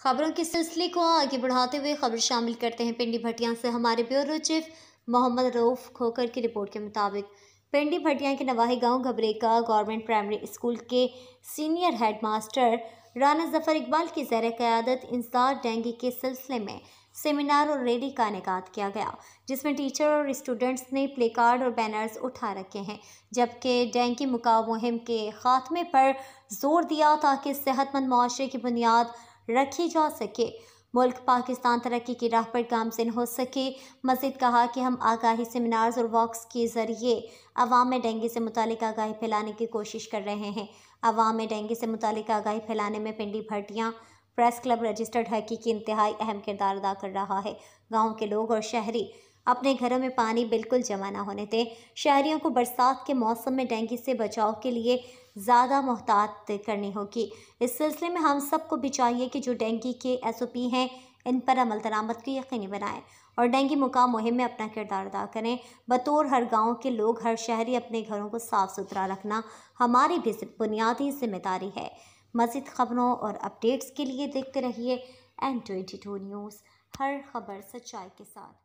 खबरों के सिलसिले को आगे बढ़ाते हुए खबर शामिल करते हैं पिंडी भटिया से। हमारे ब्यूरो चीफ मोहम्मद रऊफ खोकर की रिपोर्ट के मुताबिक पिंडी भटिया के नवाही गांव घबरेका गवर्नमेंट प्राइमरी स्कूल के सीनियर हेडमास्टर राना जफर इकबाल की ज़ेर क़यादत इंसदाद डेंगू के सिलसिले में सेमिनार और रैली का इनेकाद किया गया, जिसमें टीचर और स्टूडेंट्स ने प्ले कार्ड और बैनर्स उठा रखे हैं, जबकि डेंगू मुकाबला मुहिम के खात्मे पर जोर दिया ताकि सेहतमंद मुआशरे की बुनियाद रखी जा सके। मुल्क पाकिस्तान तरक्की की राह पर गामज़िन हो सके। मज़ीद कहा कि हम आगाही सेमिनार्स और वॉक्स के ज़रिए अवाम में डेंगू से मुतालिक आगाही फैलाने की कोशिश कर रहे हैं। अवाम में डेंगू से मुतालिक आगाही फैलाने में पिंडी भटिया प्रेस क्लब रजिस्टर्ड हकी की इंतहाई अहम किरदार अदा कर रहा है। गाँव के लोग और शहरी अपने घरों में पानी बिल्कुल जमा ना होने दें। शहरियों को बरसात के मौसम में डेंगू से बचाव के लिए ज़्यादा मोहतात करनी होगी। इस सिलसिले में हम सबको भी चाहिए कि जो डेंगू के SOP हैं इन पर अमल दरामद को यकीनी बनाएं और डेंगू मुकाबला मुहिम में अपना किरदार अदा करें। बतौर हर गाँव के लोग, हर शहरी अपने घरों को साफ़ सुथरा रखना हमारी भी बुनियादी जिम्मेदारी है। मज़ीद खबरों और अपडेट्स के लिए देखते रहिए N22 न्यूज़, हर खबर सच्चाई के साथ।